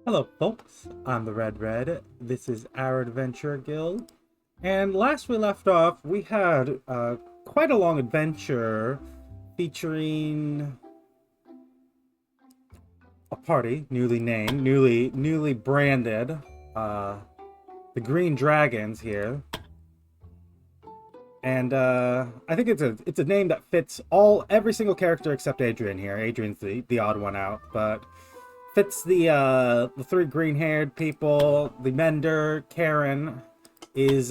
Hello folks, I'm the Red. This is our adventure guild. And last we left off, we had quite a long adventure featuring a party, newly named, newly branded, uh, the Green Dragons here. And I think it's a name that fits every single character except Adrian here. Adrian's the odd one out, but fits the three green-haired people. The Mender, Karen is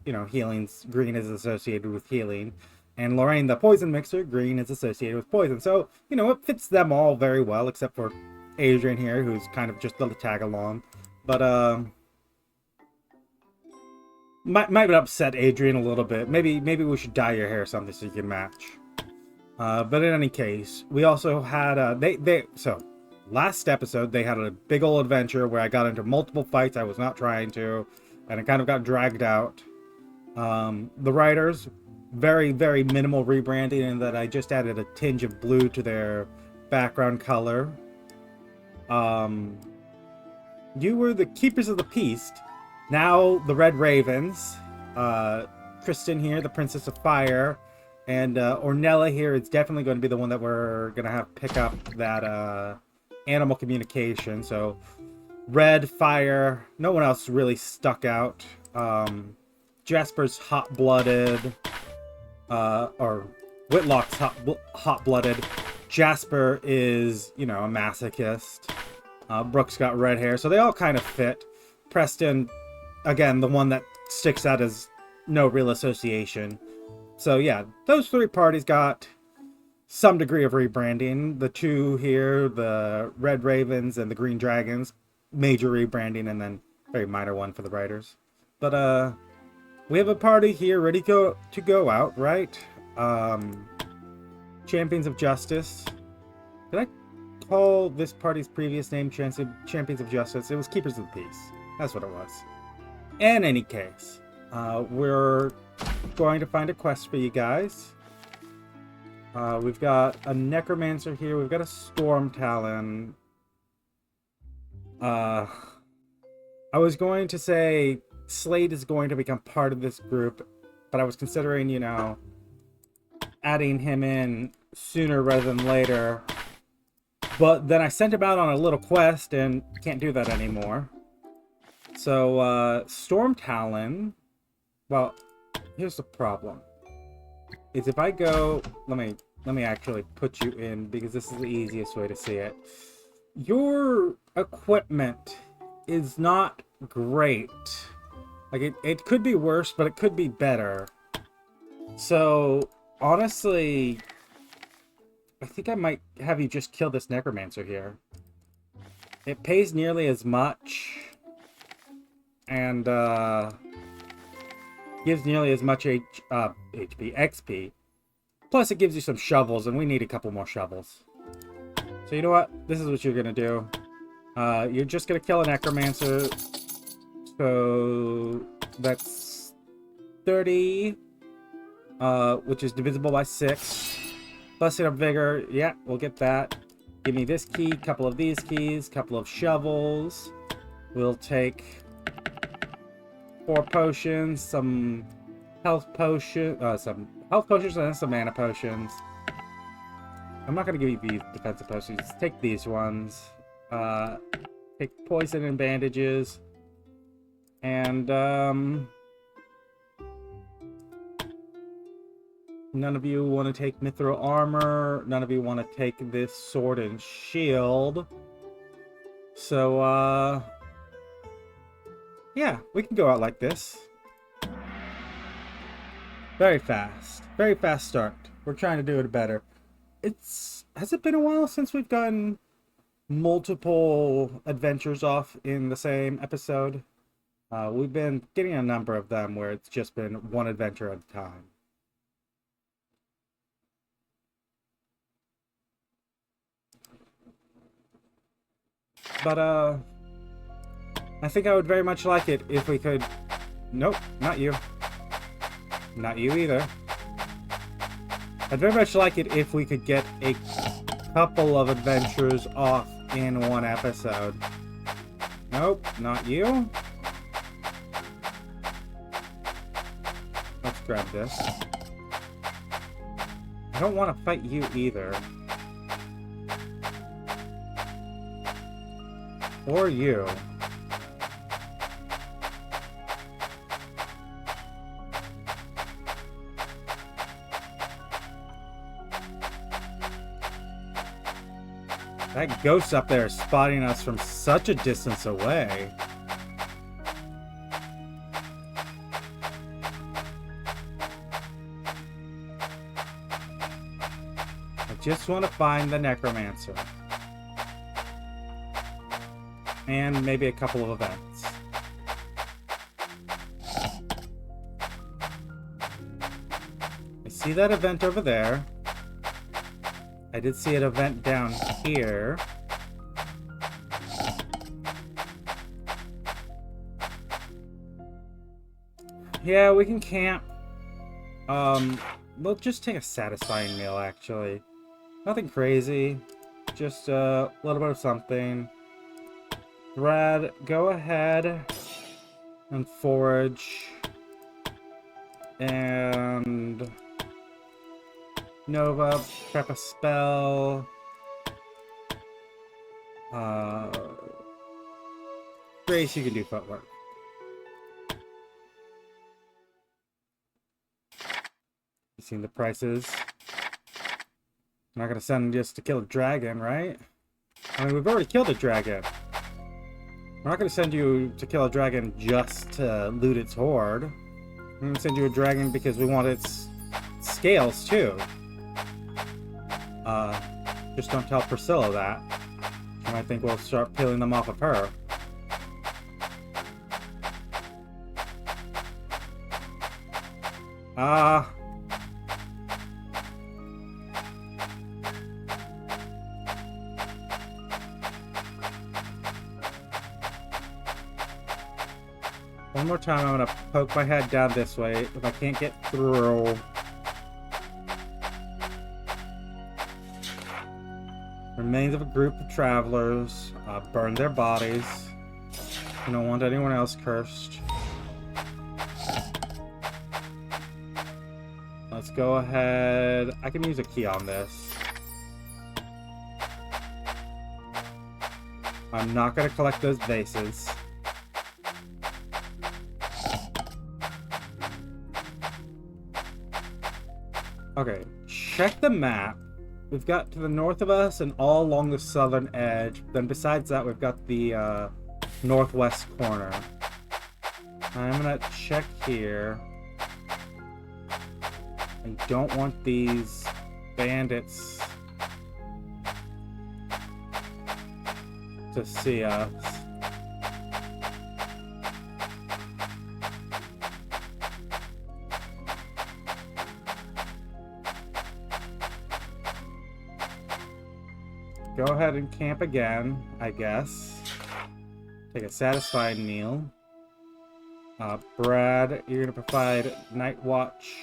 healing's green is associated with healing, and Lorraine, the poison mixer, green is associated with poison. So it fits them all very well, except for Adrian here, who's kind of just the tag along. But might upset Adrian a little bit. Maybe we should dye your hair or something so you can match. But in any case, we also had so last episode they had a big old adventure where I got into multiple fights I was not trying to, and it kind of got dragged out. The writers, very minimal rebranding in that I just added a tinge of blue to their background color. You were the keepers of the peace. Now the Red Ravens. Kristen here, the Princess of Fire, and Ornella here is definitely going to be the one that we're going to have pick up that animal communication. So Red, Fire, no one else really stuck out. Jasper's hot-blooded, or Whitlock's hot-blooded. Jasper is, a masochist. Brooke's got red hair, so they all kind of fit. Preston, again, the one that sticks out as no real association. So yeah, those three parties got some degree of rebranding. The two here, the Red Ravens and the Green Dragons, major rebranding, and then very minor one for the writers. But we have a party here ready to go out, right? Champions of Justice. Did I call this party's previous name Champions of Justice? It was Keepers of the Peace. That's what it was. In any case, we're going to find a quest for you guys. We've got a Necromancer here. We've got a Storm Talon. I was going to say Slade is going to become part of this group, but I was considering, adding him in sooner rather than later. But then I sent him out on a little quest and can't do that anymore. So, Storm Talon, well, here's the problem. Is if I go, let me actually put you in, because this is the easiest way to see it. Your equipment is not great. Like, it could be worse, but it could be better. So, honestly, I think I might have you just kill this Necromancer here. It pays nearly as much, and gives nearly as much XP. Plus, it gives you some shovels, and we need a couple more shovels. So you know what? This is what you're gonna do. You're just gonna kill a Necromancer. So that's 30, which is divisible by 6. Busted up Vigor. Yeah, we'll get that. Give me this key, couple of these keys, couple of shovels. We'll take 4 potions, some health potions, and some mana potions. I'm not gonna give you these defensive potions. Take these ones. Take poison and bandages, and none of you want to take mithril armor. None of you want to take this sword and shield. So yeah, we can go out like this. Very fast start. We're trying to do it better. Has it been a while since we've gotten multiple adventures off in the same episode? We've been getting a number of them where it's just been one adventure at a time. But I think I would very much like it if we could... Nope, not you. Not you either. I'd very much like it if we could get a couple of adventures off in one episode. Nope, not you. Let's grab this. I don't want to fight you either. Or you. That ghost up there is spotting us from such a distance away. I just want to find the Necromancer. And maybe a couple of events. I see that event over there. I did see an event down here. Yeah, we can camp. We'll just take a satisfying meal, actually. Nothing crazy. Just a little bit of something. Brad, go ahead and forage. And Nova, prep a spell. Grace, you can do footwork. You seen the prices? I'm not gonna send just to kill a dragon, right? I mean, we've already killed a dragon. We're not gonna send you to kill a dragon just to loot its hoard. We're gonna send you a dragon because we want its scales too. Just don't tell Priscilla that. She might think we'll start peeling them off of her. One more time, I'm gonna poke my head down this way. If I can't get through... Remains of a group of travelers. Burn their bodies. We don't want anyone else cursed. Let's go ahead. I can use a key on this. I'm not going to collect those vases. Okay, check the map. We've got to the north of us and all along the southern edge. Then besides that, we've got the northwest corner. I'm gonna check here. I don't want these bandits to see us. Go ahead and camp again, I guess. Take a satisfying meal. Brad, you're going to provide night watch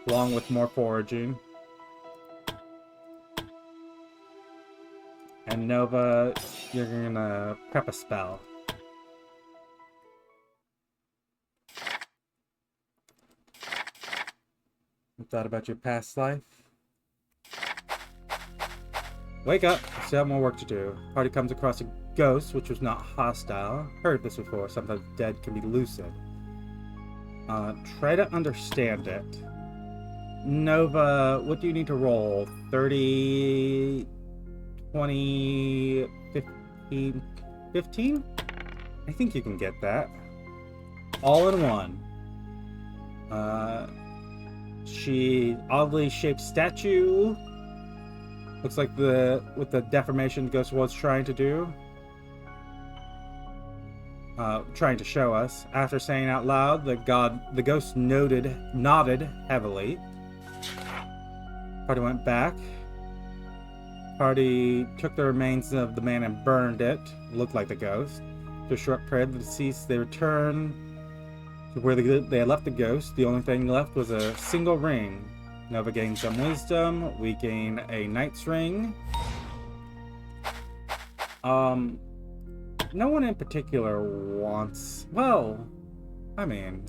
along with more foraging. And Nova, you're going to prep a spell. You thought about your past life? Wake up, we still have more work to do. Party comes across a ghost, which was not hostile. Heard this before, sometimes dead can be lucid. Try to understand it. Nova, what do you need to roll? 30, 20, 15? 15? I think you can get that. All in one. She oddly shaped statue. Looks like with the deformation Ghost was trying to do. Trying to show us. After saying out loud, the ghost nodded heavily. Party went back. Party took the remains of the man and burned it. Looked like the ghost. After a short prayer of the deceased, they returned to where they had left the ghost. The only thing left was a single ring. Nova gained some wisdom. We gain a knight's ring. no one in particular wants... Well, I mean...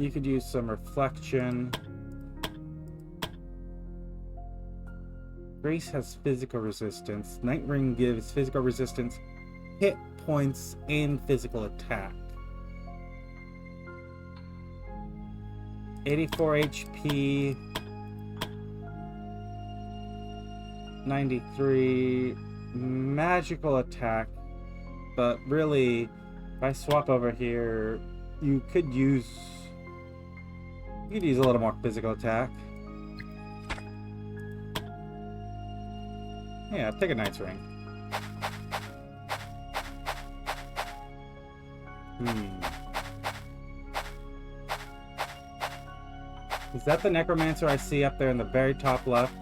You could use some reflection. Grace has physical resistance. Night Ring gives physical resistance, hit points, and physical attack. 84 HP. 93 magical attack. But really, if I swap over here, you could use a little more physical attack. Yeah, take a Knight's Ring. Is that the Necromancer I see up there in the very top left?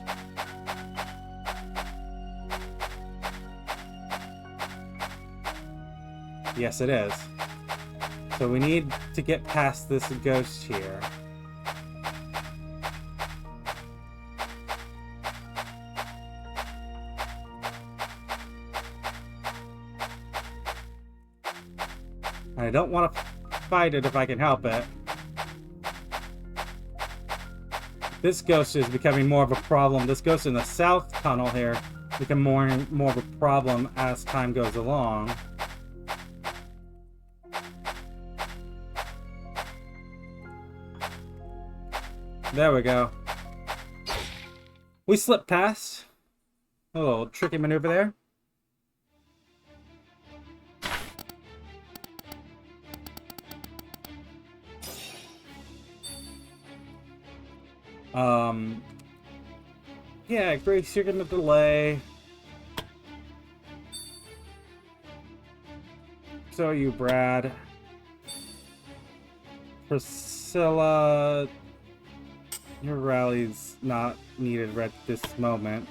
Yes, it is. So we need to get past this ghost here. I don't want to fight it if I can help it. This ghost is becoming more of a problem. This ghost in the south tunnel here become more of a problem as time goes along. There we go. We slipped past. A little tricky maneuver there. Yeah, Grace, you're gonna delay. So are you, Brad. Priscilla, your rally's not needed right at this moment.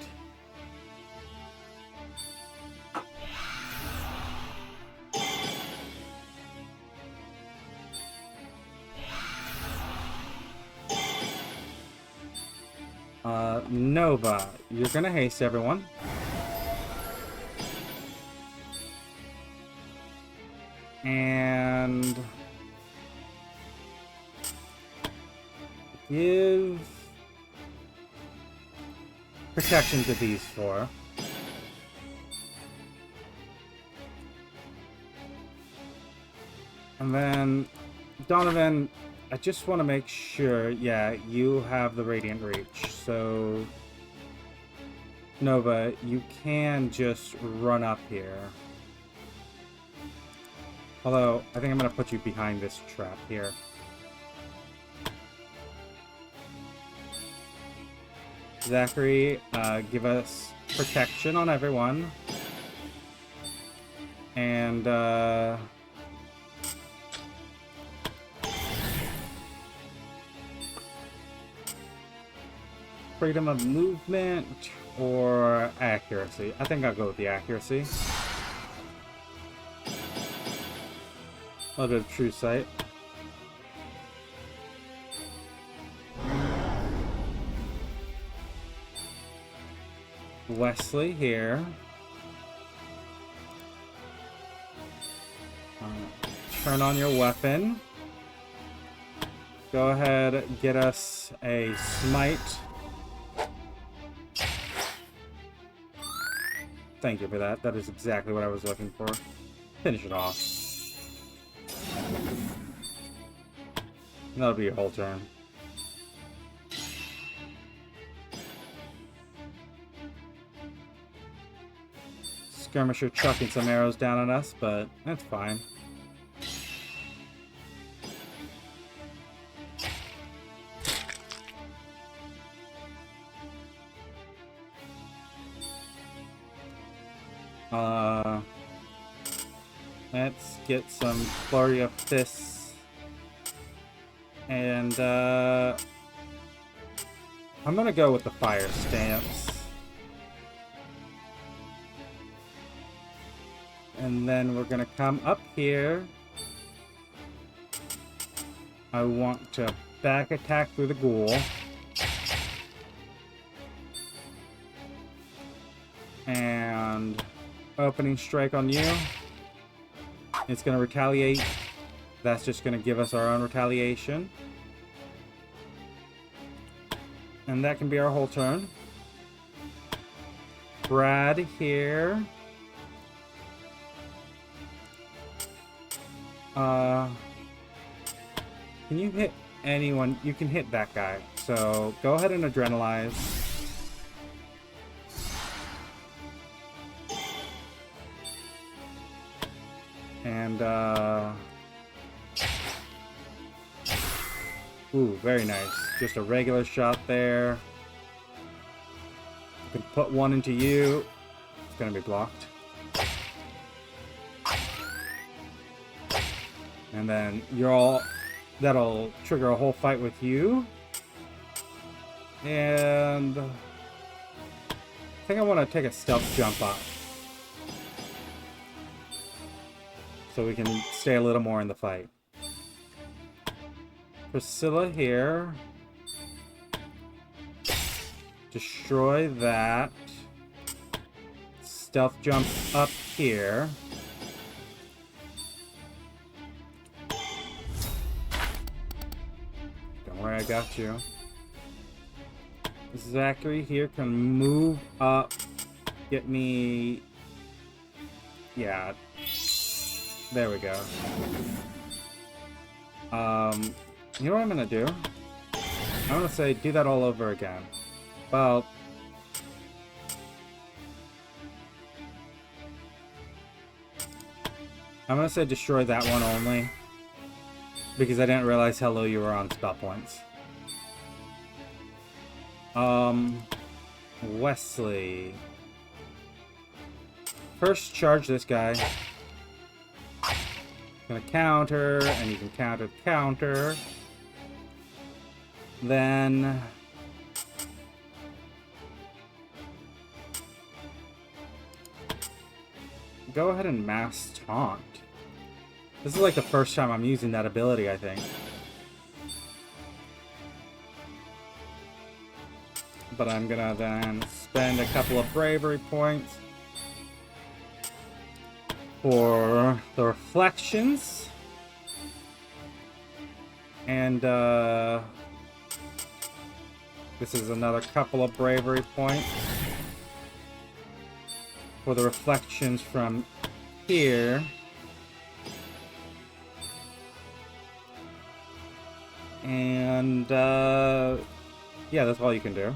Nova, you're gonna haste everyone. And give protection to these four. And then Donovan, I just want to make sure, yeah, you have the Radiant Reach. So, Nova, you can just run up here. Although, I think I'm going to put you behind this trap here. Zachary, give us protection on everyone. And, freedom of movement or accuracy? I think I'll go with the accuracy. A little bit of true sight. Wesley here. Turn on your weapon. Go ahead, get us a smite. Thank you for that. That is exactly what I was looking for. Finish it off. That'll be your whole turn. Skirmisher chucking some arrows down on us, but that's fine. Let's get some flurry of fists. And I'm gonna go with the fire stance. And then we're gonna come up here. I want to back attack through the ghoul. And opening strike on you. It's going to retaliate. That's just going to give us our own retaliation. And that can be our whole turn. Brad here. Can you hit anyone? You can hit that guy. So go ahead and adrenalize. And ooh, very nice. Just a regular shot there. You can put one into you. It's gonna be blocked. And then that'll trigger a whole fight with you. And I think I want to take a stealth jump up, so we can stay a little more in the fight. Priscilla here. Destroy that. Stealth jump up here. Don't worry, I got you. Zachary here can move up. Get me... Yeah. There we go. You know what I'm gonna do? I'm gonna say do that all over again. Well... I'm gonna say destroy that one only. Because I didn't realize how low you were on spell points. Wesley. First, charge this guy. Gonna counter, and you can counter. Then... go ahead and mass taunt. This is like the first time I'm using that ability, I think. But I'm gonna then spend a couple of bravery points for the reflections. And this is another couple of bravery points for the reflections from here. And yeah, that's all you can do.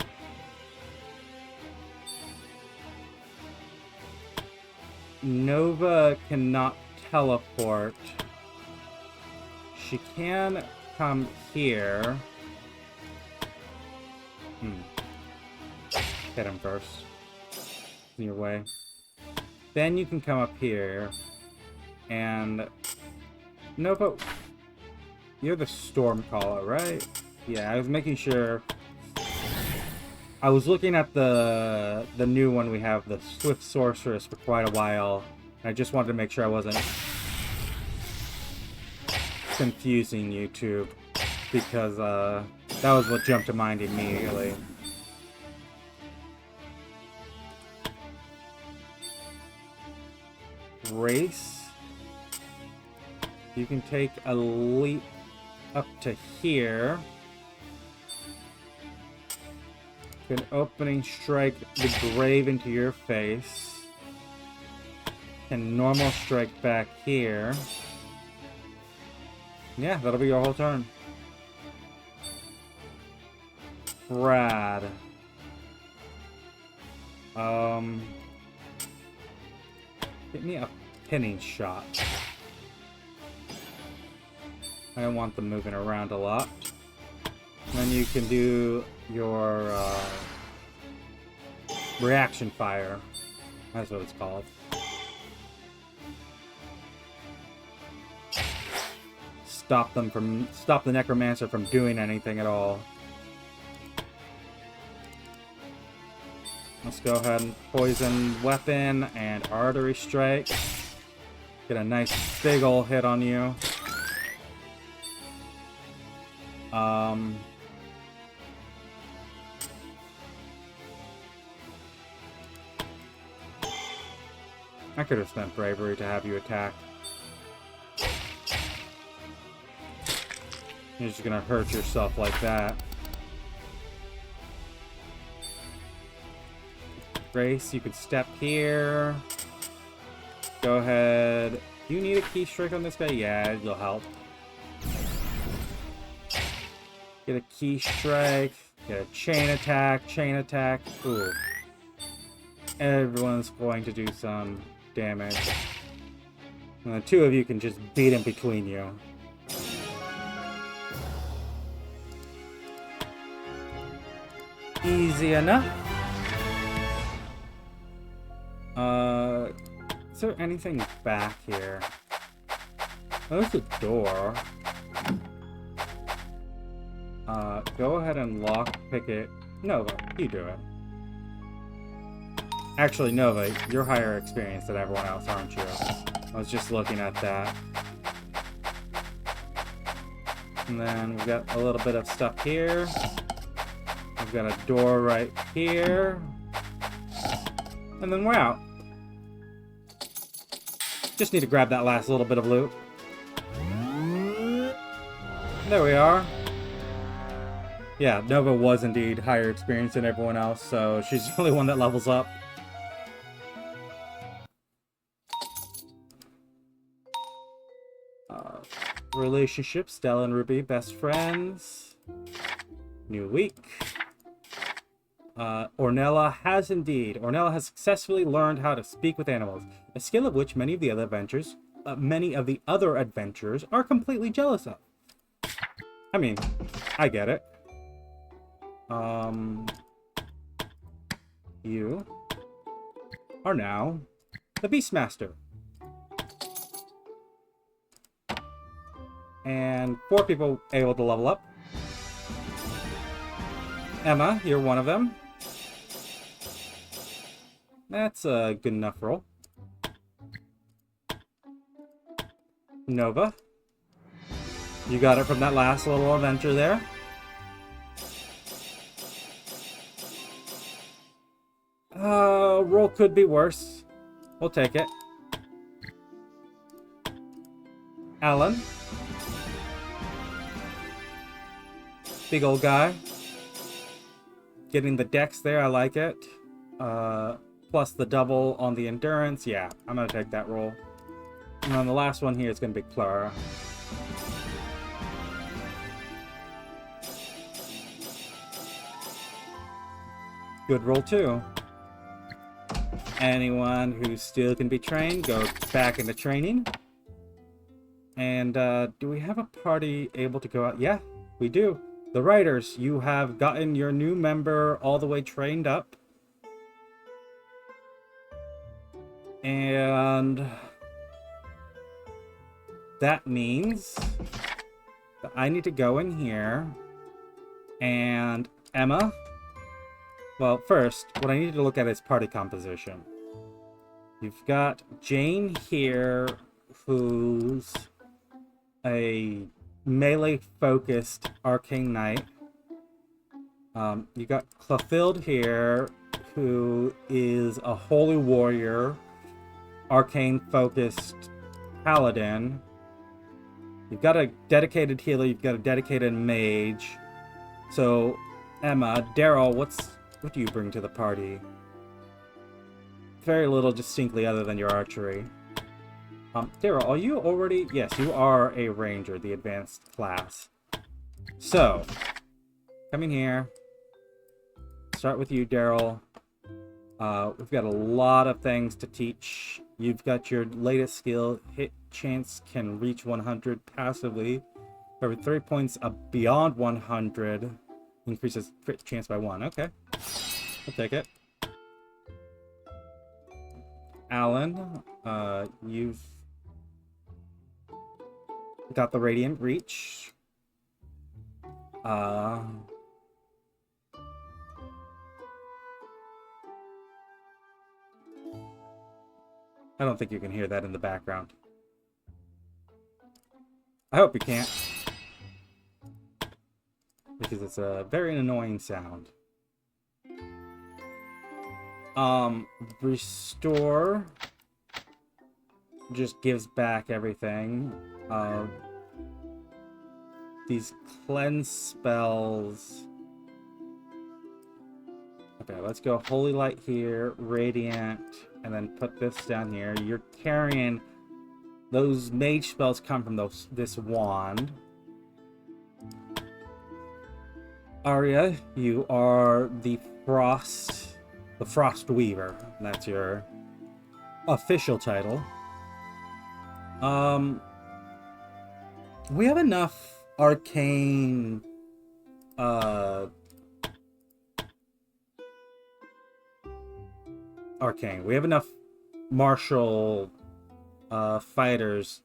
Nova cannot teleport. She can come here. Hit him first. In your way. Then you can come up here. And... Nova... You're the Stormcaller, right? Yeah, I was making sure... I was looking at the new one we have, the Swift Sorceress, for quite a while. And I just wanted to make sure I wasn't confusing YouTube, because that was what jumped to mind immediately. Race. You can take a leap up to here. An opening strike the grave into your face. And normal strike back here. Yeah, that'll be your whole turn. Brad. Get me a pinning shot. I don't want them moving around a lot. And then you can do your reaction fire. That's what it's called. Stop the Necromancer from doing anything at all. Let's go ahead and poison weapon and artery strike. Get a nice big ol' hit on you. I could have spent bravery to have you attack. You're just gonna hurt yourself like that. Grace, you could step here. Go ahead. Do you need a key strike on this guy? Yeah, it'll help. Get a key strike. Get a chain attack. Chain attack. Ooh. Everyone's going to do some damage. And the two of you can just beat him between you. Easy enough. Is there anything back here? Oh, there's a door. Go ahead and lockpick it. Nova, you do it. Actually, Nova, you're higher experienced than everyone else, aren't you? I was just looking at that. And then we've got a little bit of stuff here. We've got a door right here. And then we're out. Just need to grab that last little bit of loot. There we are. Yeah, Nova was indeed higher experienced than everyone else, so she's the only one that levels up. Relationship, Stella and Ruby, best friends. New week. Ornella has successfully learned how to speak with animals, a skill of which many of the other adventurers are completely jealous of. I mean, I get it. You are now the Beastmaster. And 4 people able to level up. Emma, you're one of them. That's a good enough roll. Nova, you got it from that last little adventure there. Roll could be worse. We'll take it. Alan. Big old guy. Getting the dex there, I like it. Plus the double on the endurance. Yeah, I'm gonna take that roll. And then the last one here is gonna be Clara. Good roll too. Anyone who still can be trained, go back into training. And do we have a party able to go out? Yeah, we do. The writers, you have gotten your new member all the way trained up. And that means that I need to go in here. And Emma, well, first, what I need to look at is party composition. You've got Jane here, who's a melee-focused arcane knight. You got Clothild here, who is a holy warrior, arcane-focused paladin. You've got a dedicated healer, you've got a dedicated mage. So, Emma, Daryl, what do you bring to the party? Very little distinctly other than your archery. Daryl, are you already... Yes, you are a ranger, the advanced class. So, come in here. Start with you, Daryl. We've got a lot of things to teach. You've got your latest skill. Hit chance can reach 100 passively. Every 3 points beyond 100. Increases crit chance by 1. Okay. I'll take it. Alan, you've got the Radiant Reach. I don't think you can hear that in the background. I hope you can't. Because it's a very annoying sound. Restore just gives back everything. These cleanse spells. Okay, let's go Holy Light here, Radiant, and then put this down here. You're carrying... Those mage spells come from this wand. Arya, you are the Frost Weaver. That's your official title. We have enough arcane we have enough martial fighters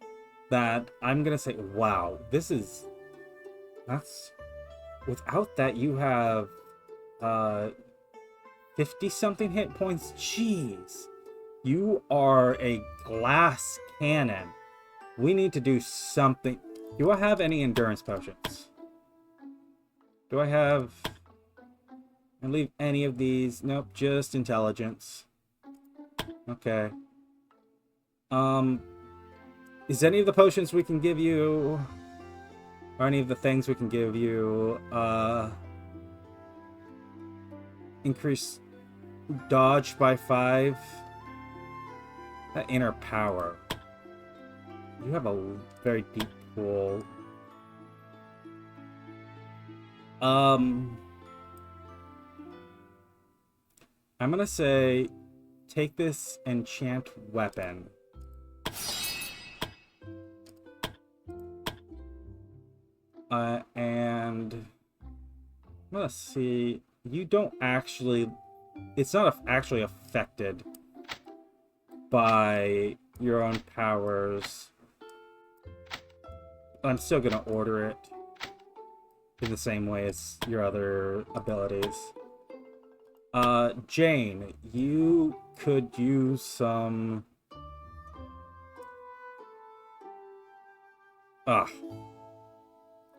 that I'm gonna say, wow, that's without that you have 50 something hit points. Jeez, you are a glass cannon. We need to do something. Do I have any endurance potions? Do I have... I leave any of these? Nope, just intelligence. Okay. Is any of the potions we can give you, or any of the things we can give you, increase dodge by 5? That inner power. You have a very deep pool. I'm gonna say, take this enchant weapon. And let's see, you don't actually, it's not actually affected by your own powers. I'm still gonna order it in the same way as your other abilities. Jane, you could use some...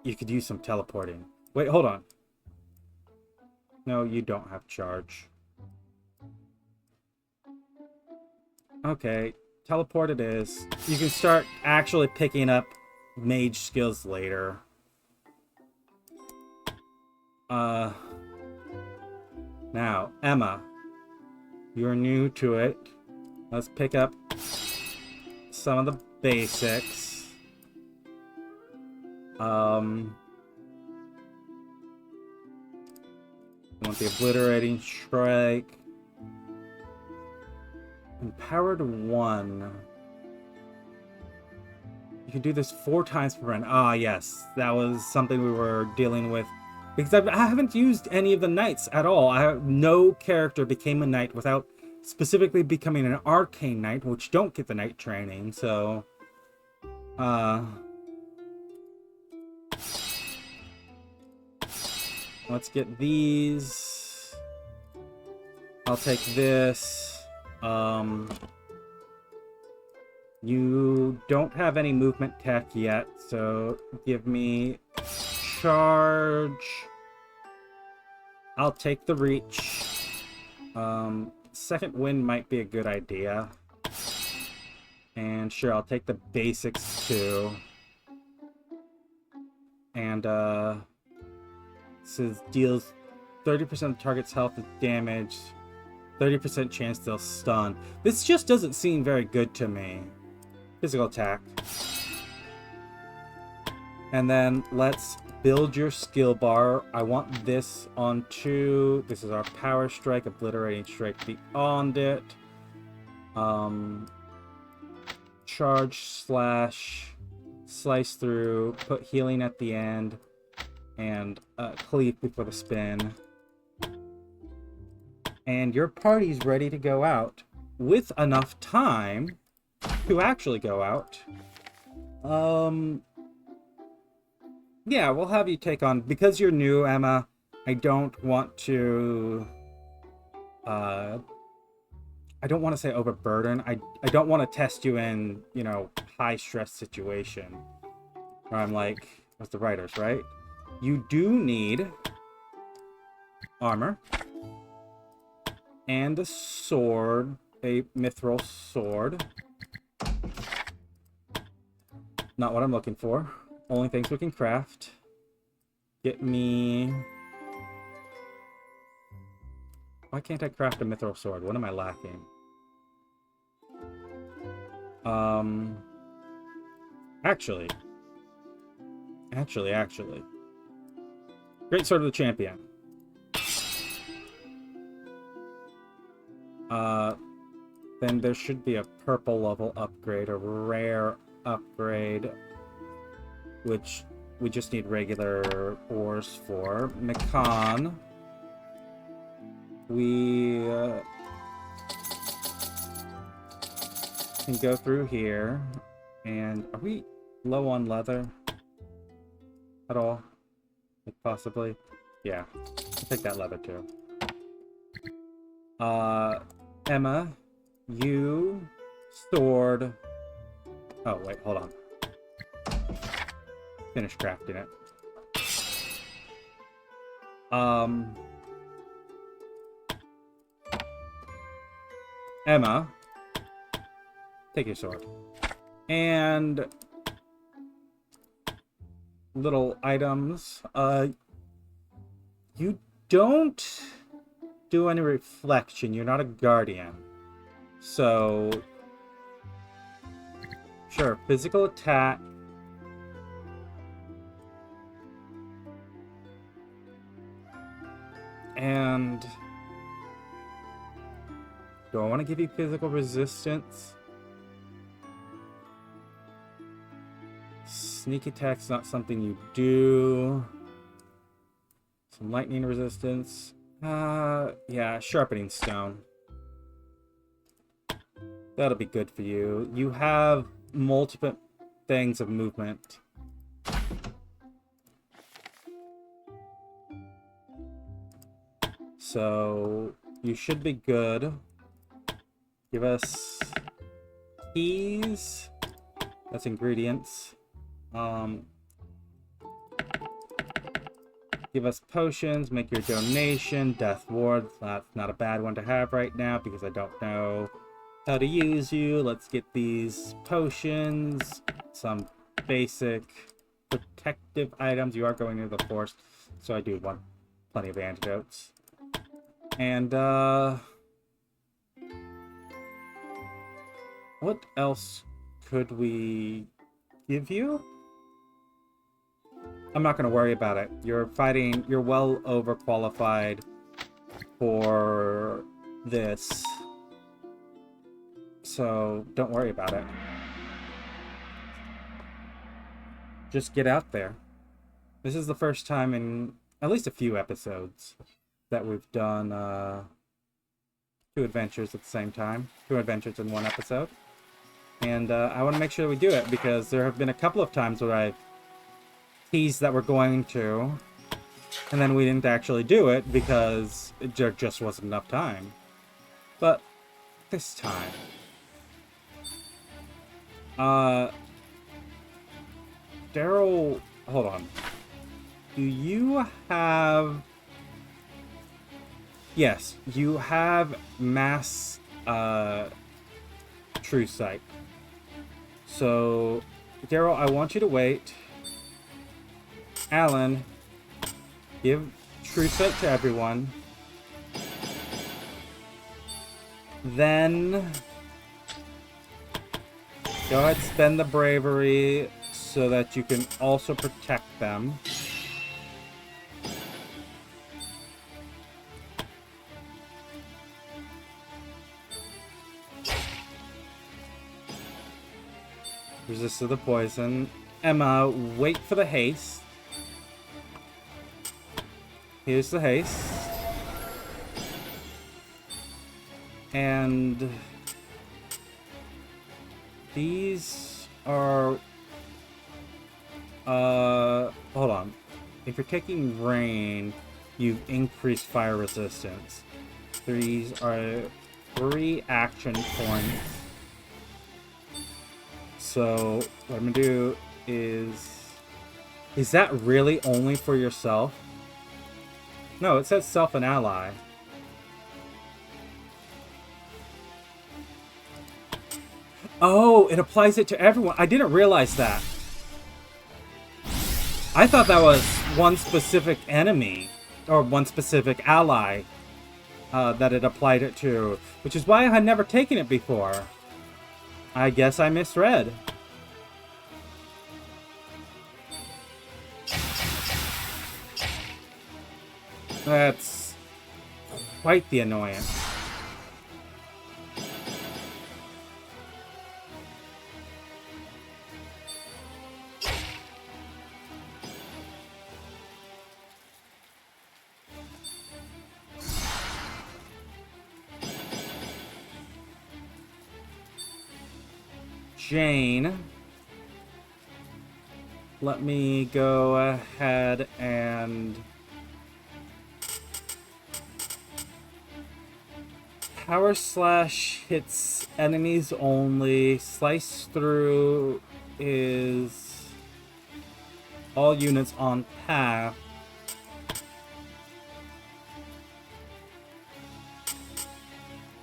You could use some teleporting. Wait, hold on. No, you don't have charge. Okay, teleport it is. You can start actually picking up mage skills later. Now, Emma, you're new to it. Let's pick up some of the basics. You want the Obliterating Strike. Empowered 1. You can do this 4 times per run. Ah, yes. That was something we were dealing with. Because I haven't used any of the knights at all. No character became a knight without specifically becoming an arcane knight, which don't get the knight training, so... Let's get these. I'll take this. You don't have any movement tech yet, so give me charge. I'll take the reach. Second wind might be a good idea. And sure, I'll take the basics too. And this deals 30% of the target's health is damaged, 30% chance they'll stun. This just doesn't seem very good to me. Physical attack. And then let's build your skill bar. I want this on 2. This is our power strike, obliterating strike beyond it. Charge slash, slice through, put healing at the end, and cleave before the spin. And your party's ready to go out with enough time to actually go out. Yeah, we'll have you take on, because you're new, Emma, I don't want to I don't want to say overburden. I don't want to test you in, you know, high stress situation where I'm like, as the writers, right? You do need armor and a sword, a mithril sword. Not what I'm looking for. Only things we can craft. Get me... Why can't I craft a mithril sword? What am I lacking? Actually. Great Sword of the Champion. Then there should be a purple level upgrade, a rare upgrade, which we just need regular ores for. Macan. We can go through here, and are we low on leather at all? Like possibly? Yeah, I'll take that leather too. Emma, you sword. Oh wait, hold on. Finish crafting it. Emma, take your sword. And little items. You don't do any reflection. You're not a guardian. So, sure, physical attack. And do I want to give you physical resistance? Sneak attack's not something you do. Some lightning resistance. Yeah, sharpening stone. That'll be good for you. You have multiple things of movement. So, you should be good. Give us keys. That's ingredients. Give us potions, make your donation, death ward. That's not a bad one to have right now because I don't know how to use you. Let's get these potions, some basic protective items. You are going into the forest, so I do want plenty of antidotes. And, what else could we give you? I'm not going to worry about it. You're fighting, you're well overqualified for this. So, don't worry about it. Just get out there. This is the first time in at least a few episodes that we've done 2 adventures at the same time. 2 adventures in 1 episode. And I want to make sure we do it because there have been a couple of times where I've teased that we're going to, and then we didn't actually do it because there just wasn't enough time. But this time, Daryl, hold on. Do you have? Yes, you have mass true sight. So, Daryl, I want you to wait. Alan, give true sight to everyone. Then go ahead, spend the bravery so that you can also protect them. Resist to the poison. Emma, wait for the haste. Here's the haste. And these are hold on. If you're taking rain, you've increased fire resistance. These are 3 action points. So what I'm gonna do is that really only for yourself? No, it says self and ally. Oh, it applies it to everyone. I didn't realize that. I thought that was one specific enemy, or one specific ally, that it applied it to, which is why I had never taken it before. I guess I misread. That's quite the annoyance. Jane, let me go ahead and power slash hits enemies only. Slice through is all units on path.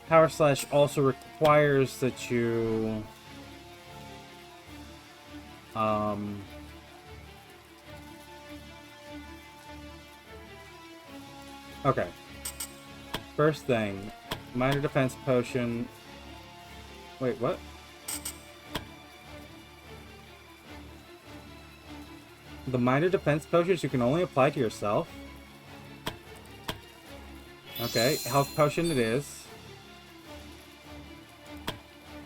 Power slash also requires that you okay. First thing, minor defense potion. Wait, what? The minor defense potions you can only apply to yourself? Okay, health potion it is.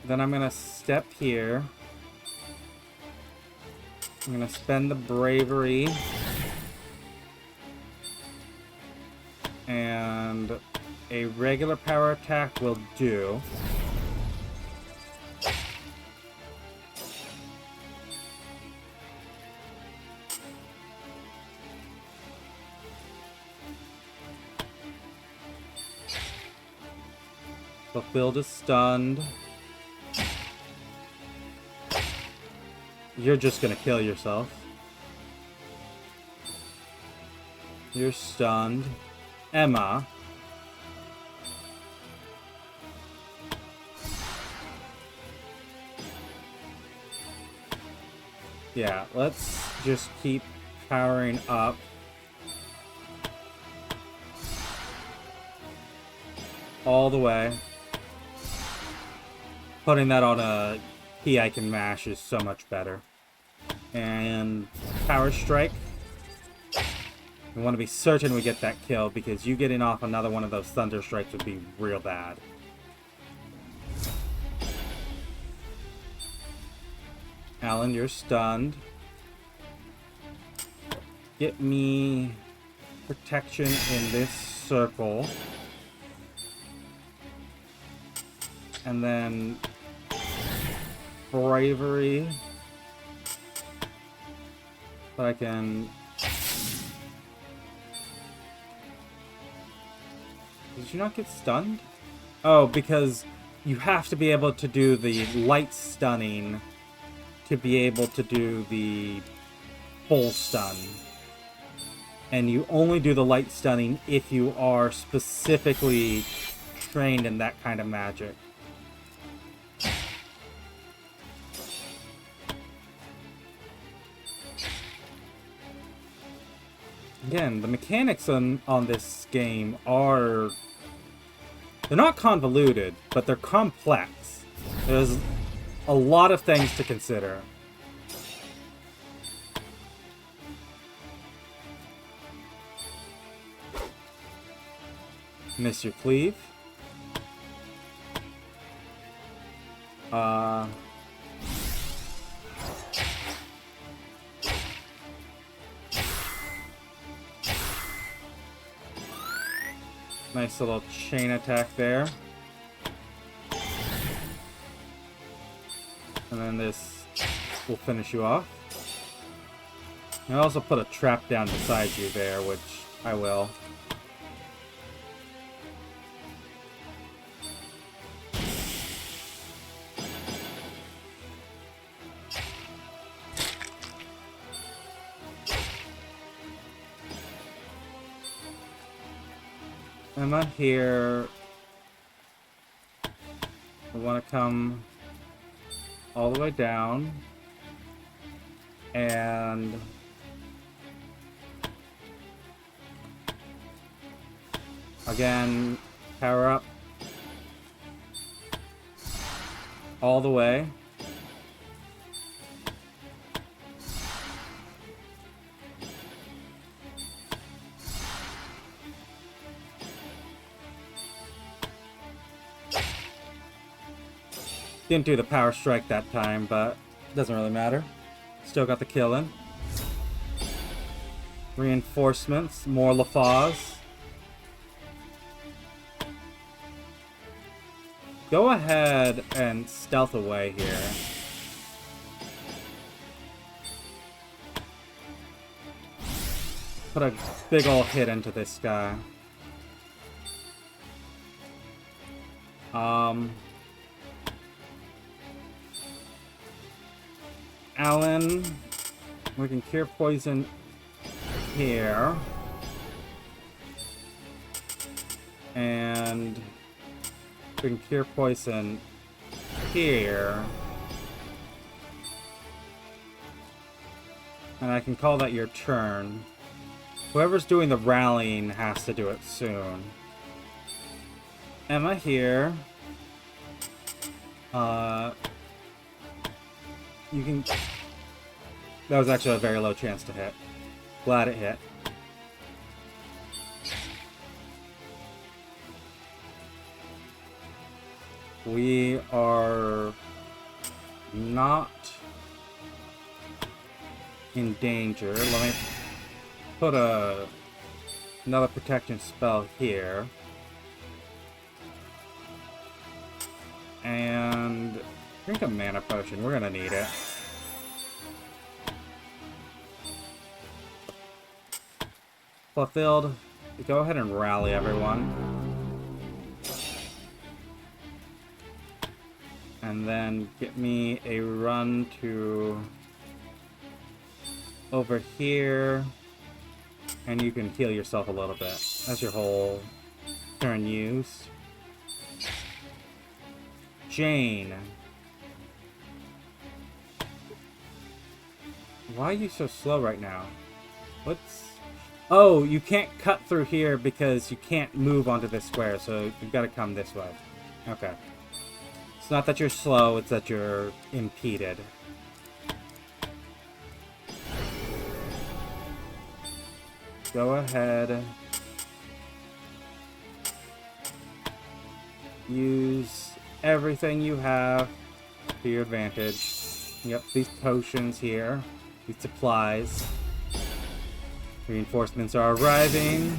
Then I'm gonna step here. I'm gonna spend the bravery. And a regular power attack will do. The field is stunned. You're just gonna kill yourself. You're stunned. Emma. Yeah, let's just keep powering up. All the way. Putting that on a key I can mash is so much better. And power strike. We want to be certain we get that kill, because you getting off another one of those thunder strikes would be real bad. Alan, you're stunned. Get me protection in this circle. And then bravery. But I can... Did you not get stunned? Oh, because you have to be able to do the light stunning to be able to do the full stun. And you only do the light stunning if you are specifically trained in that kind of magic. Again, the mechanics on this game are... They're not convoluted, but they're complex. There's a lot of things to consider. Miss your cleave. Nice little chain attack there. And then this will finish you off. And I also put a trap down beside you there, which I will. Emma here. We want to come all the way down and Again, power up. All the way. Didn't do the power strike that time, but doesn't really matter. Still got the kill in. Reinforcements, more Lafaz. Go ahead and stealth away here. Put a big ol' hit into this guy. Alan, we can cure poison here. And we can cure poison here. And I can call that your turn. Whoever's doing the rallying has to do it soon. Emma here. You can... That was actually a very low chance to hit. Glad it hit. We are not in danger. Let me put another protection spell here. And drink a mana potion. We're gonna need it. Fulfilled. Go ahead and rally everyone. And then get me a run to over here. And you can heal yourself a little bit. That's your whole turn used. Jane. Why are you so slow right now? What's... Oh, you can't cut through here because you can't move onto this square, so you've got to come this way. Okay. It's not that you're slow, it's that you're impeded. Go ahead. Use everything you have to your advantage. Yep, these potions here. These supplies. Reinforcements are arriving.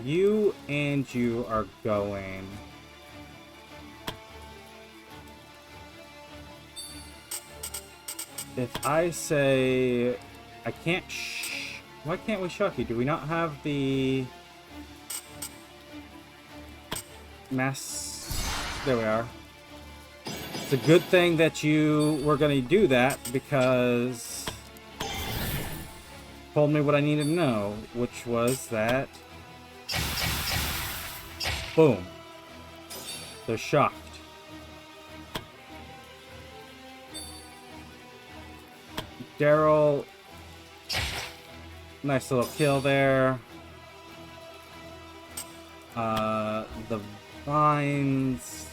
You and you are going. If I say I can't why can't we shock you? Do we not have the mass? There we are. It's a good thing that you were going to do that because told me what I needed to know, which was that boom. They're shocked. Daryl, nice little kill there. The vines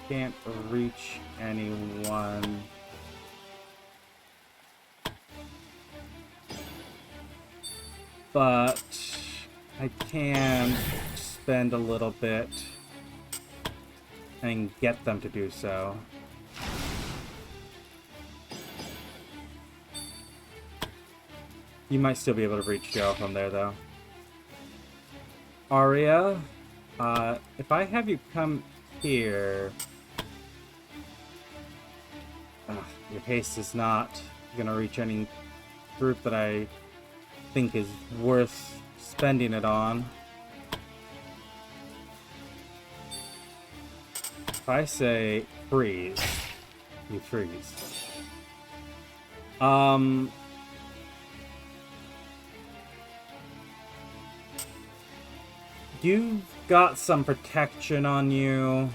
can't reach anyone. But I can spend a little bit and get them to do so. You might still be able to reach Joe from there, though. Arya, if I have you come here... your haste is not gonna reach any group that I think is worth spending it on. If I say freeze, you freeze. You've got some protection on you.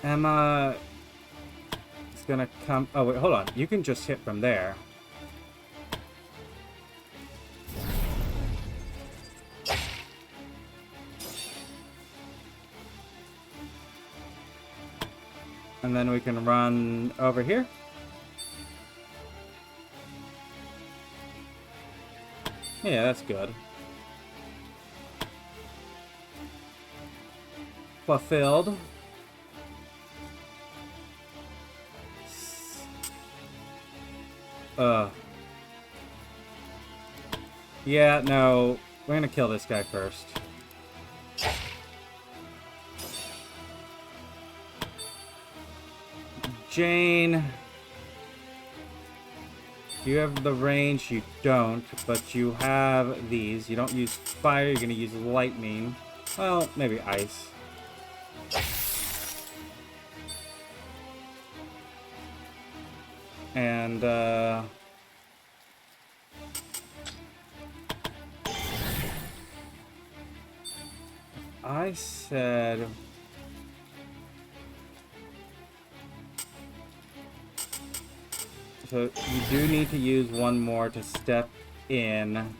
Emma is gonna come... Oh, wait, hold on. You can just hit from there. And then we can run over here. Yeah, that's good. Fulfilled. Yeah, no. We're gonna kill this guy first. Jane. You have the range, you don't, but you have these. You don't use fire, you're gonna use lightning. Well, maybe ice. And, I said... So you do need to use one more to step in.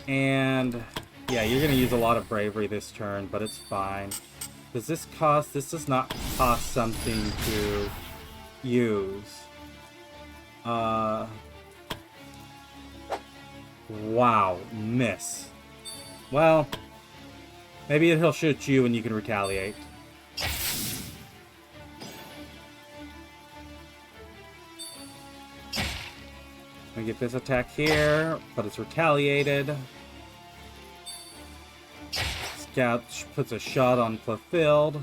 And yeah, you're gonna use a lot of bravery this turn, but it's fine. Does this cost... This does not cost something to use. Wow, miss. Well, maybe he'll shoot you and you can retaliate. We get this attack here, but it's retaliated. Scout puts a shot on fulfilled.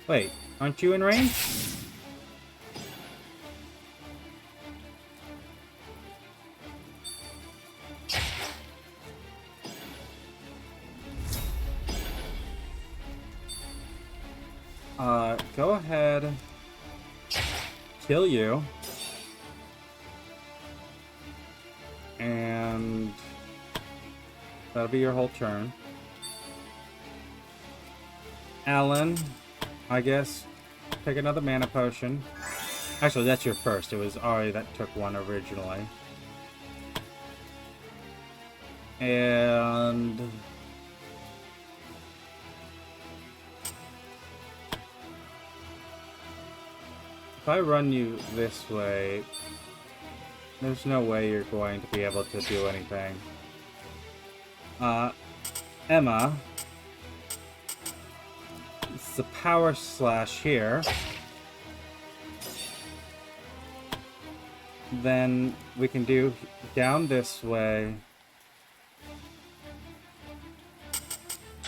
Wait, aren't you in range? Go ahead. Kill you. And that'll be your whole turn. Alan, I guess, take another mana potion. Actually, that's your first. It was Ari that took one originally. And... if I run you this way, there's no way you're going to be able to do anything. Emma. It's the power slash here. Then we can do down this way.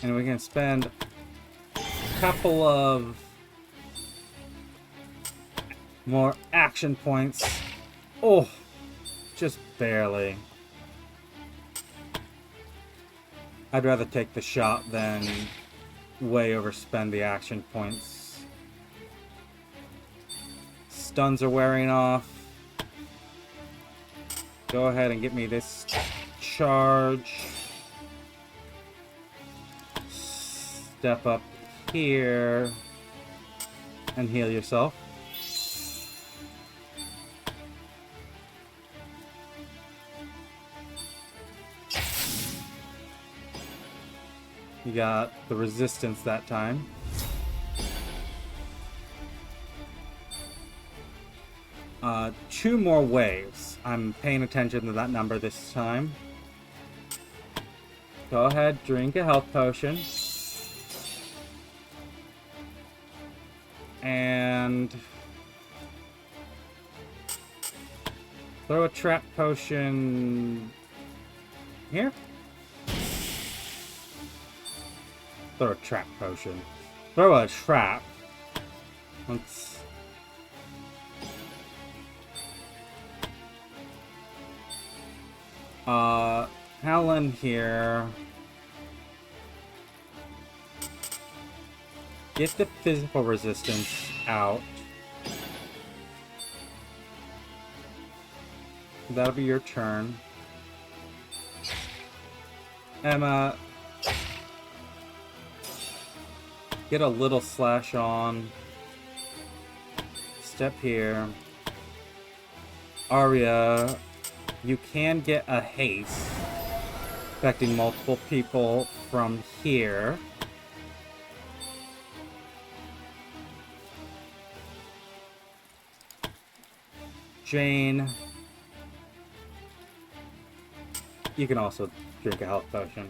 And we can spend a couple of more action points. Oh, just barely. I'd rather take the shot than way overspend the action points. Stuns are wearing off. Go ahead and get me this charge. Step up here and heal yourself. You got the resistance that time. Two more waves. I'm paying attention to that number this time. Go ahead, drink a health potion. And throw a trap potion here. Throw a trap potion. Throw a trap. Let's... Helen here. Get the physical resistance out. That'll be your turn. Emma, get a little slash on. Step here. Arya, you can get a haste, affecting multiple people from here. Jane, you can also drink a health potion.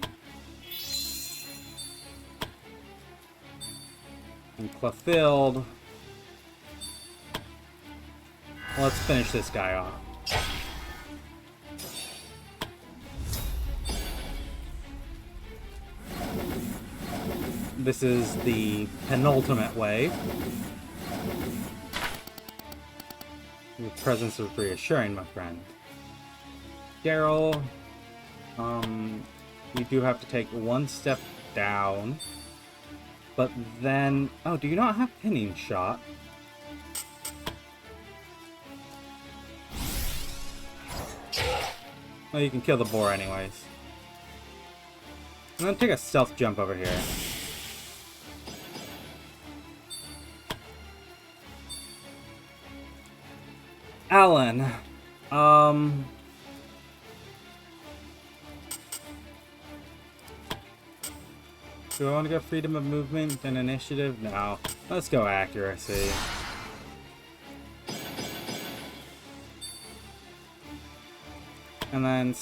And Clothild, let's finish this guy off. This is the penultimate wave. Your presence is reassuring, my friend. Daryl, you do have to take one step down. But then... Oh, do you not have pinning shot? Well, you can kill the boar anyways. I'm gonna take a stealth jump over here. Alan, do I want to go freedom of movement and initiative? No. Let's go accuracy. And then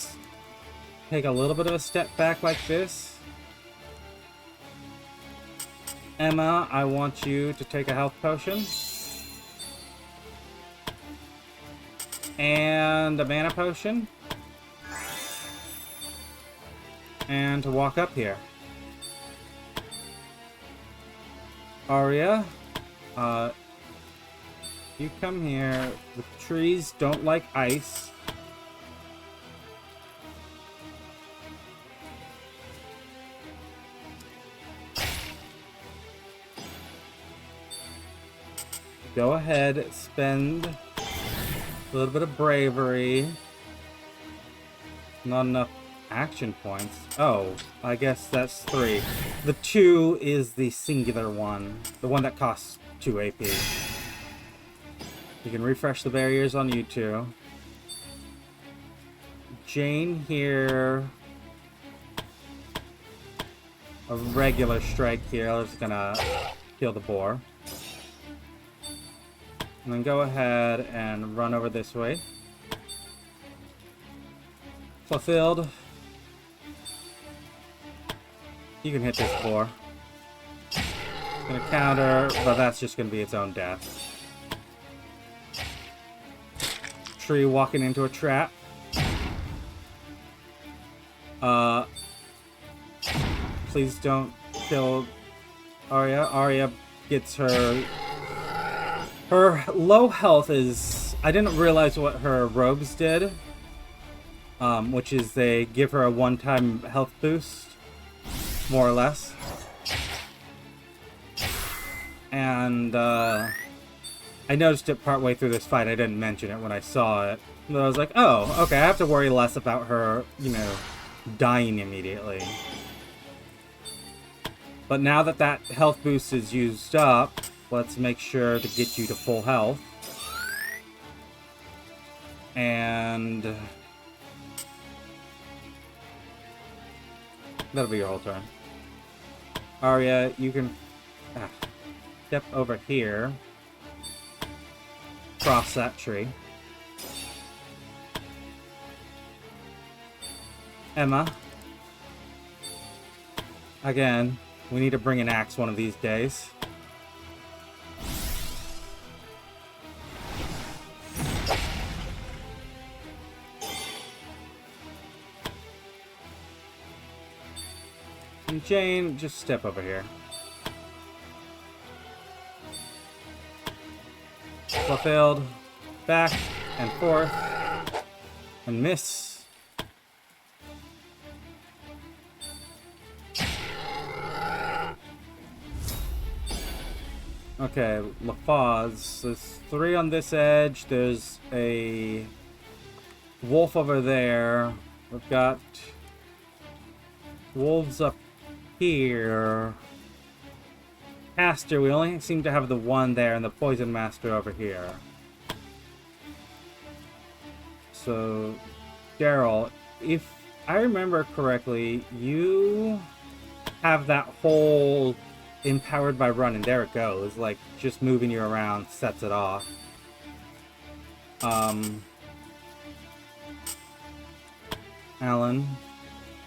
take a little bit of a step back like this. Emma, I want you to take a health potion. And a mana potion. And to walk up here. Arya, you come here. The trees don't like ice. Go ahead, spend a little bit of bravery. Not enough action points. Oh, I guess that's 3. The 2 is the singular one. The one that costs 2 AP. You can refresh the barriers on you two. Jane here. A regular strike here. I'm just gonna kill the boar. And then go ahead and run over this way. Fulfilled. You can hit this boar. Gonna counter, but that's just gonna be its own death. Tree walking into a trap. Please don't kill Arya. Arya gets her... Her low health is... I didn't realize what her robes did. Which is they give her a one-time health boost. More or less. And, I noticed it partway through this fight. I didn't mention it when I saw it. But I was like, oh, okay, I have to worry less about her, you know, dying immediately. But now that that health boost is used up, let's make sure to get you to full health. And... that'll be your whole turn. Arya, you can step over here. Cross that tree. Emma. Again, we need to bring an axe one of these days. And Jane, just step over here. Fulfilled. Back and forth. And miss. Okay, LaFaz. There's 3 on this edge. There's a wolf over there. We've got wolves up here. Caster, we only seem to have the one there, and the Poison Master over here. So, Daryl, if I remember correctly, you have that whole empowered by running. There it goes. Like, just moving you around sets it off. Alan,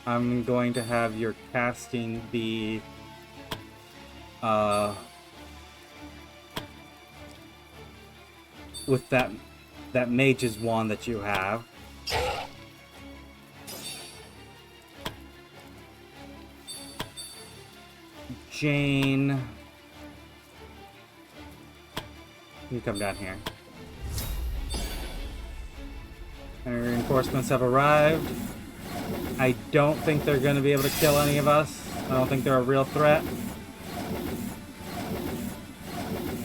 I'm going to have your casting be with that mage's wand that you have. Jane, you come down here. And reinforcements have arrived. I don't think they're going to be able to kill any of us. I don't think they're a real threat.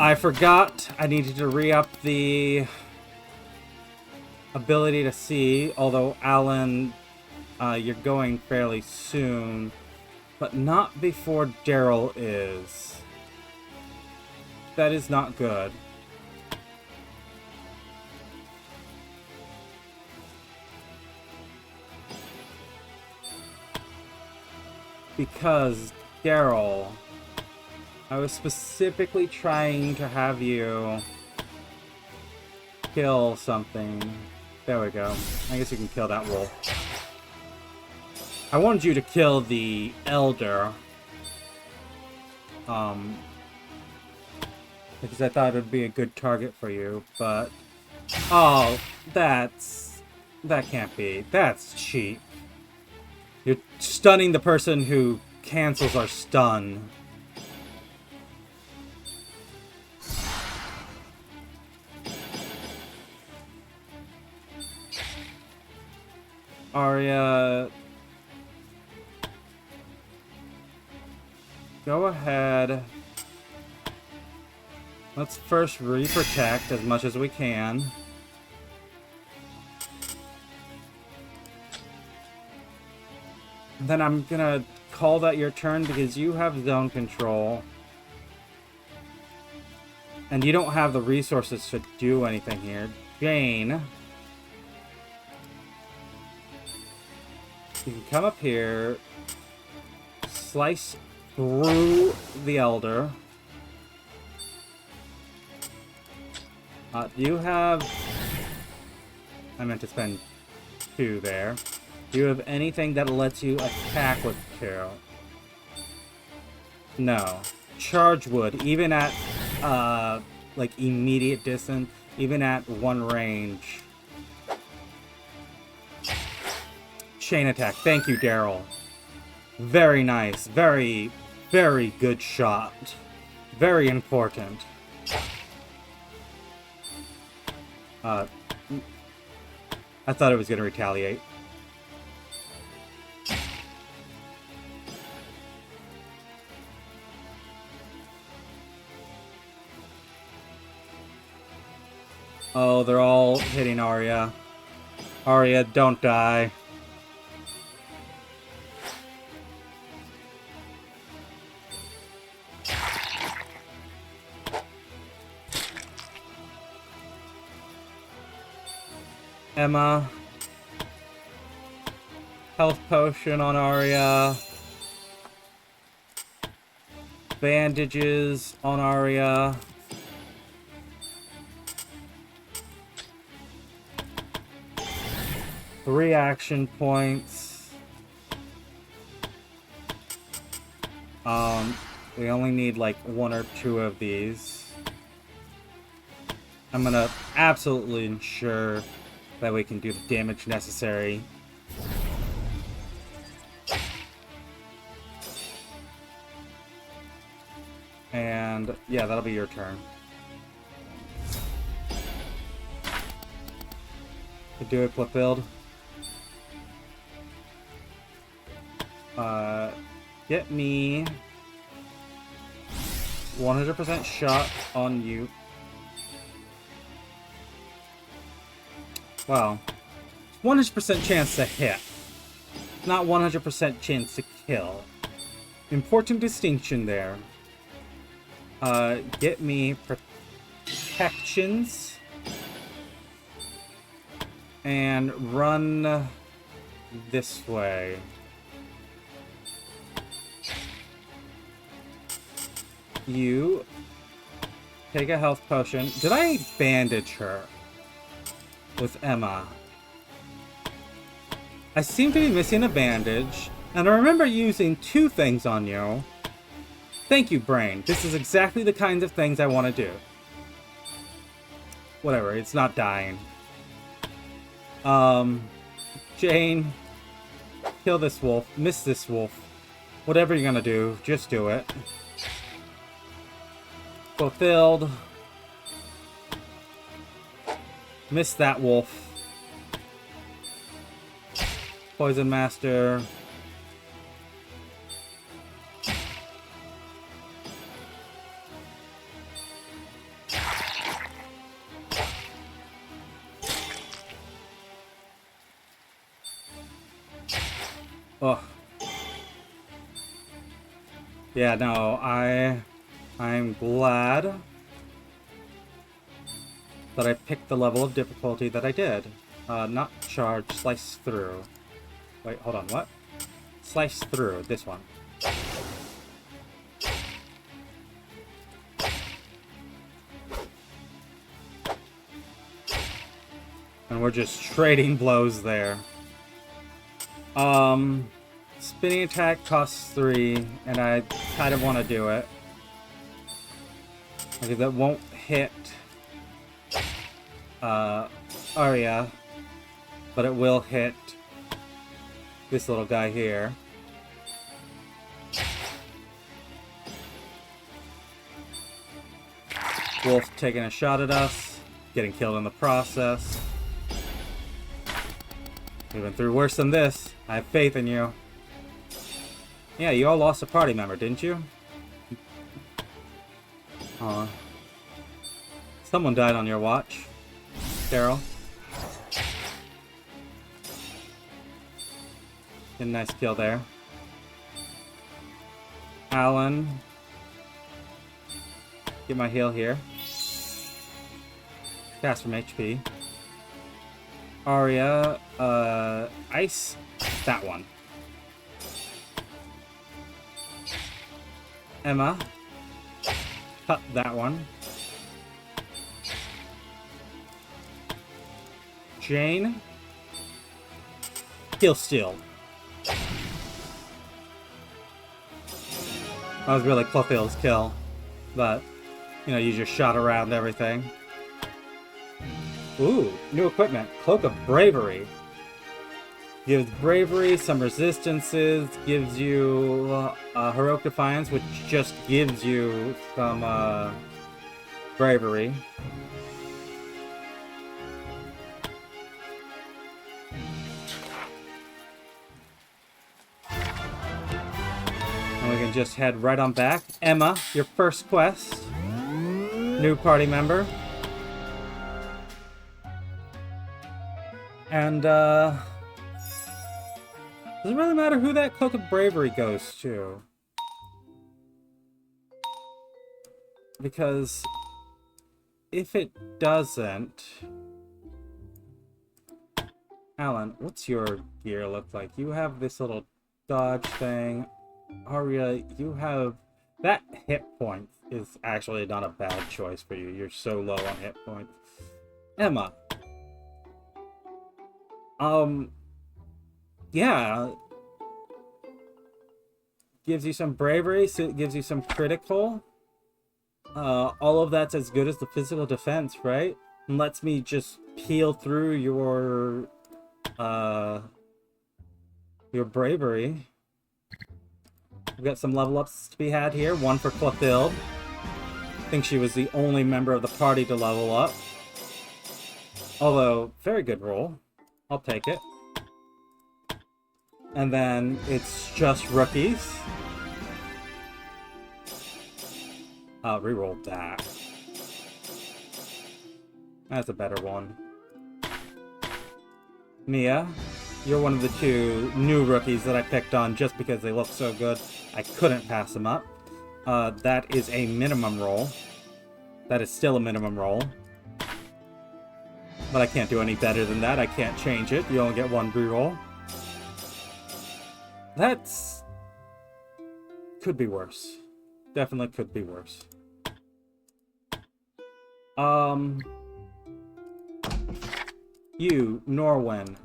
I forgot I needed to re-up the ability to see, although Alan, you're going fairly soon, but not before Daryl is. That is not good. Because, Daryl, I was specifically trying to have you kill something. There we go. I guess you can kill that wolf. I wanted you to kill the elder. Because I thought it would be a good target for you, but... Oh, that can't be. That's cheap. You're stunning the person who cancels our stun. Arya, go ahead. Let's first re-protect as much as we can. Then I'm gonna call that your turn because you have zone control. And you don't have the resources to do anything here. Jane, you can come up here, slice through the elder. You have... I meant to spend 2 there. Do you have anything that lets you attack with 2? No. Charge would, even at, like, immediate distance, even at 1 range. Chain attack. Thank you, Daryl. Very nice. Very, very good shot. Very important. I thought it was going to retaliate. Oh, they're all hitting Arya. Arya, don't die. Emma. Health potion on Arya. Bandages on Arya. Three action points. We only need like 1 or 2 of these. I'm gonna absolutely ensure that we can do the damage necessary. And yeah, that'll be your turn. Do it, flip build. Get me 100% shot on you. Well, 100% chance to hit. Not 100% chance to kill. Important distinction there. Get me protections. And run this way. You take a health potion. Did I bandage her with Emma? I seem to be missing a bandage, and I remember using 2 things on you. Thank you, brain. This is exactly the kinds of things I want to do. Whatever, it's not dying. Jane, kill this wolf, miss this wolf. Whatever you're gonna do, just do it. Fulfilled. Miss that wolf. Poison Master. Oh. Yeah, no, I'm glad that I picked the level of difficulty that I did. Not charge, slice through. Wait, hold on, what? Slice through, this one. And we're just trading blows there. Spinning attack costs 3, and I kind of want to do it. Okay, that won't hit Arya, but it will hit this little guy here. Wolf taking a shot at us, getting killed in the process. We've been through worse than this. I have faith in you. Yeah, you all lost a party member, didn't you? Aw. Someone died on your watch. Carol. Get a nice kill there. Alan. Get my heal here. Cast from HP. Arya, ice that one. Emma, cut that one. Jane, heal steal. That was really Clothild's kill, but you know, you just shot around everything. Ooh, new equipment. Cloak of Bravery. Gives bravery, some resistances, gives you Heroic Defiance, which just gives you some bravery. And we can just head right on back. Emma, your first quest. New party member. And, doesn't really matter who that Cloak of Bravery goes to. Because if it doesn't... Alan, what's your gear look like? You have this little dodge thing. Arya, you have... That hit point is actually not a bad choice for you. You're so low on hit points. Emma. Yeah. Gives you some bravery, so it gives you some critical. All of that's as good as the physical defense, right? And lets me just peel through your bravery. We've got some level ups to be had here. One for Clothild. I think she was the only member of the party to level up. Although, very good roll. I'll take it. And then it's just rookies. Reroll that. That's a better one. Mia, you're one of the two new rookies that I picked on just because they look so good. I couldn't pass them up. That is a minimum roll. That is still a minimum roll. But I can't do any better than that. I can't change it. You only get one reroll. That's... could be worse. Definitely could be worse. You, Norwin.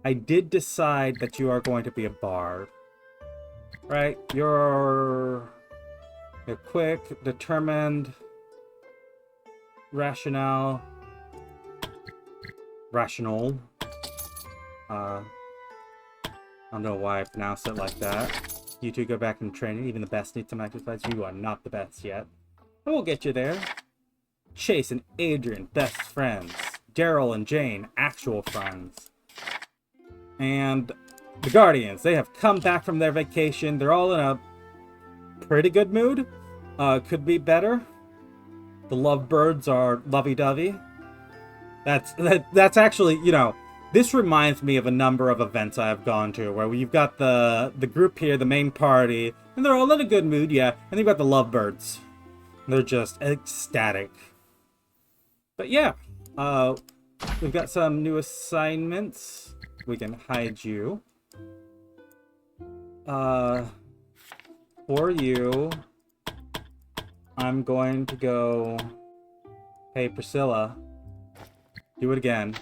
I did decide that you are going to be a bard. Right? You're quick, determined, rational. I don't know why I pronounced it like that. You two go back in training. Even the best need some exercise. You are not the best yet. But we'll get you there. Chase and Adrian, best friends. Daryl and Jane, actual friends. And the Guardians, they have come back from their vacation. They're all in a pretty good mood. Could be better. The lovebirds are lovey-dovey. That's actually, you know, this reminds me of a number of events I've gone to where you've got the group here, the main party, and they're all in a good mood, yeah. And you've got the lovebirds. They're just ecstatic. But yeah, we've got some new assignments. We can hide you. For you, I'm going to go... Hey, Priscilla. Do it again.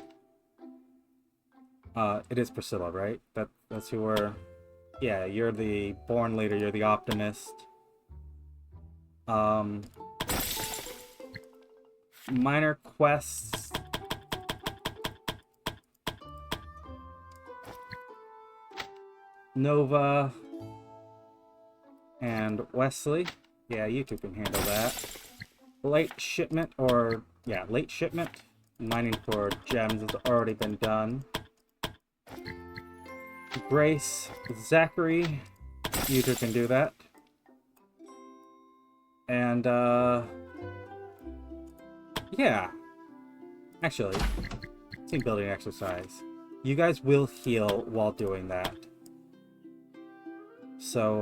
It is Priscilla, right? That's who we're... Yeah, you're the born leader. You're the optimist. Minor quests. Nova. And Wesley. Yeah, you two can handle that. Late shipment, or... Yeah, late shipment. Mining for gems has already been done. Grace, Zachary, you two can do that. And, yeah. Actually, team building exercise. You guys will heal while doing that. So,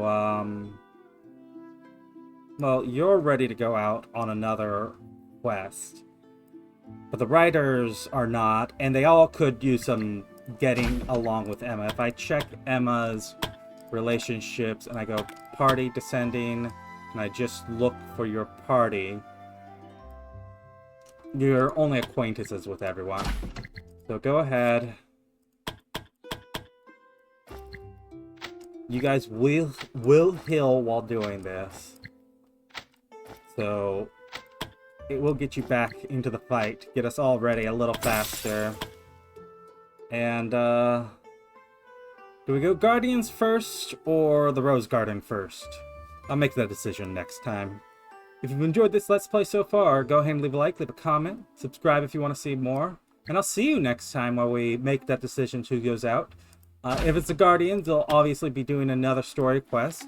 well, you're ready to go out on another quest. But the writers are not, and they all could use some getting along with Emma. If I check Emma's relationships and I go party descending, and I just look for your party, you're only acquaintances with everyone. So go ahead. You guys will heal while doing this. So... it will get you back into the fight, get us all ready a little faster. And, do we go Guardians first, or the Rose Garden first? I'll make that decision next time. If you've enjoyed this Let's Play so far, go ahead and leave a like, leave a comment, subscribe if you want to see more. And I'll see you next time while we make that decision who goes out. If it's the Guardians, they'll obviously be doing another story quest.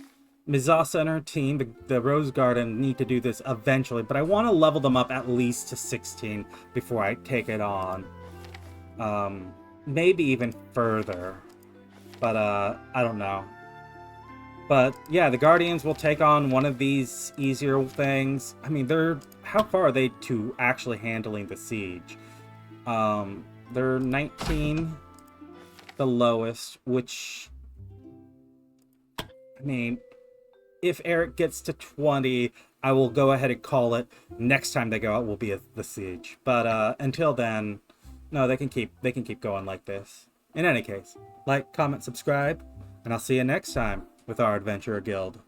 Mizasa and her team, the Rose Garden, need to do this eventually, but I want to level them up at least to 16 before I take it on. Maybe even further, but I don't know. But yeah, the Guardians will take on one of these easier things. I mean, how far are they to actually handling the siege? They're 19, the lowest, which, I mean, if Eric gets to 20, I will go ahead and call it. Next time they go out will be the siege. But until then, no, they can keep going like this. In any case, like, comment, subscribe, and I'll see you next time with our Adventurer Guild.